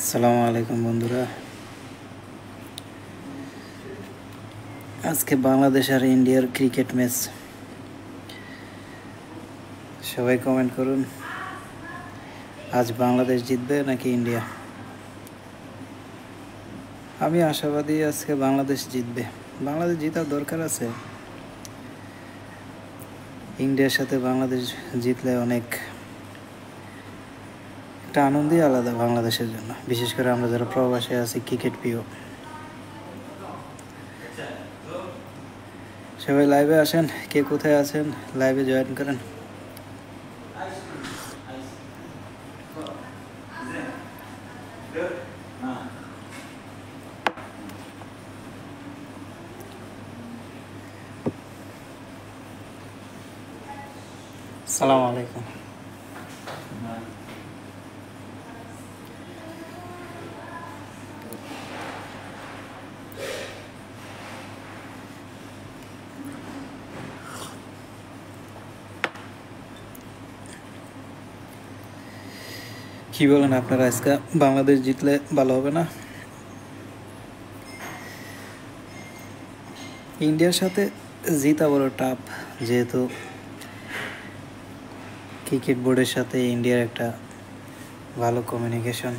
আসসালামু আলাইকুম বন্ধুরা। আজকে বাংলাদেশ আর ইন্ডিয়ার ক্রিকেট ম্যাচ। সবাই কমেন্ট করুন, আজ বাংলাদেশ জিতবে নাকি ইন্ডিয়া। আমি আশাবাদী আজকে বাংলাদেশ জিতবে। বাংলাদেশ জেতার দরকার আছে। ইন্ডিয়ার সাথে বাংলাদেশ জিতলে অনেক একটা আনন্দই আলাদা বাংলাদেশের জন্য, বিশেষ করে আমরা যারা প্রবাসে আছি ক্রিকেট প্রিয়। সবাই লাইভে আসেন, কে কোথায় আছেন লাইভে জয়েন করেন। আসসালামু আলাইকুম। কি বলেন আপনারা, আজকে বাংলাদেশ জিতলে ভালো হবে না? ইন্ডিয়ার সাথে জিতা বড় টাফ, যেহেতু ক্রিকেট বোর্ডের সাথে ইন্ডিয়ার একটা ভালো কমিউনিকেশন,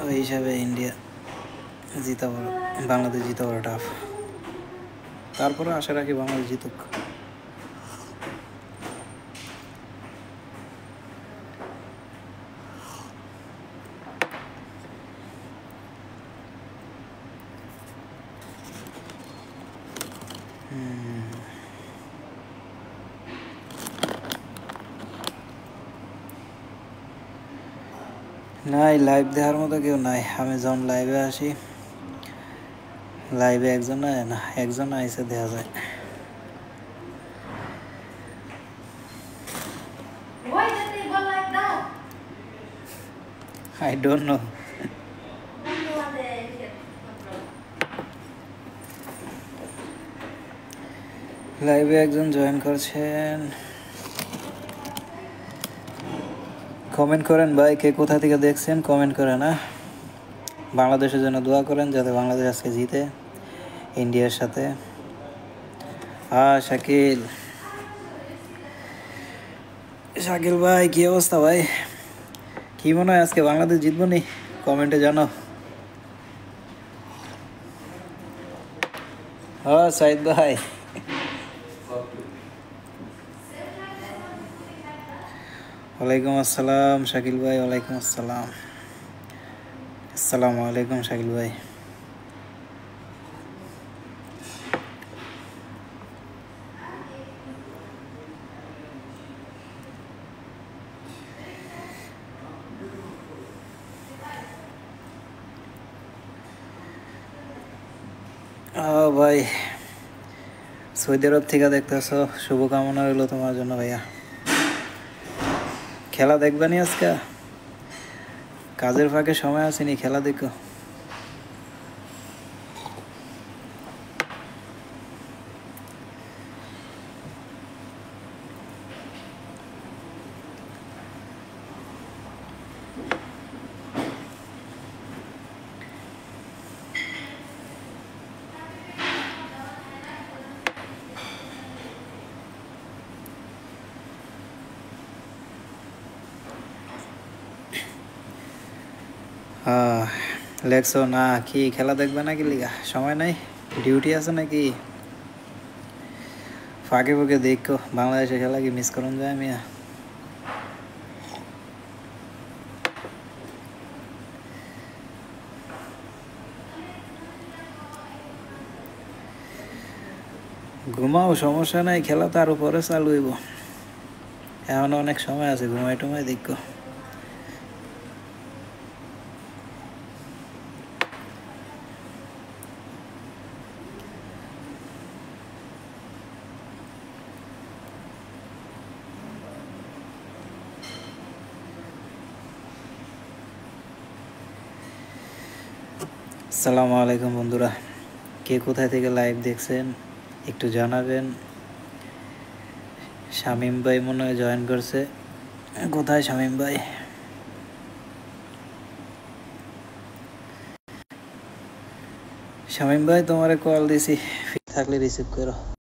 ওই হিসাবে ইন্ডিয়া জিতা বড়, বাংলাদেশ জিতা বড় টাফ। তারপরে আশা রাখি বাংলাদেশ জিতুক। নাই, লাইভ দেখার মতো কেউ নাই। আমি যখন লাইভে আসি, লাইভে একজন না একজন আইসে দেখা যায়। I don't know. লাইভে একজন জয়েন করছেন, কমেন্ট করেন ভাই, কে কোথা থেকে দেখছেন কমেন্ট করেন। বাংলাদেশের জন্য দোয়া করেন যাতে বাংলাদেশ আজকে জিতে ইন্ডিয়ার সাথে। শাকিল, শাকিল ভাই কি অবস্থা ভাই? কি মনে হয় আজকে বাংলাদেশ জিতবো নি? কমেন্টে জানাও। সাইদ ভাই, ওয়ালাইকুম আসসালাম। শাকিল ভাই ওয়ালাইকুম আসসালাম। আসসালামু আলাইকুম শাকিল ভাই। ভাই সৌদি আরব থেকে দেখতেছ, শুভকামনা রইল তোমার জন্য ভাইয়া। খেলা দেখবানি আজকে? কাজের ফাঁকে সময় আসেনি, খেলা দেখো। লেখছো না কি খেলা দেখবে নাকি? লিগা সময় নাই, ডিউটি আছে নাকি? ফাঁকে ফাঁকে দেখো, বাংলাদেশের খেলা কি মিস করুন যায় মিয়া? ঘুমাও, সমস্যা নাই, খেলা তো আরো পরে চালু হইব, এখন অনেক সময় আছে, ঘুমাই টুমাই দেখো। আসসালামু আলাইকুম বন্ধুরা, কে কোথায় থেকে লাইভ দেখছেন একটু জানাবেন। শামীম ভাই মনে হয় জয়েন করছে। কোথায় শামীম ভাই? শামীম ভাই তোমারে কল দিছি, থাকলে রিসিভ করো।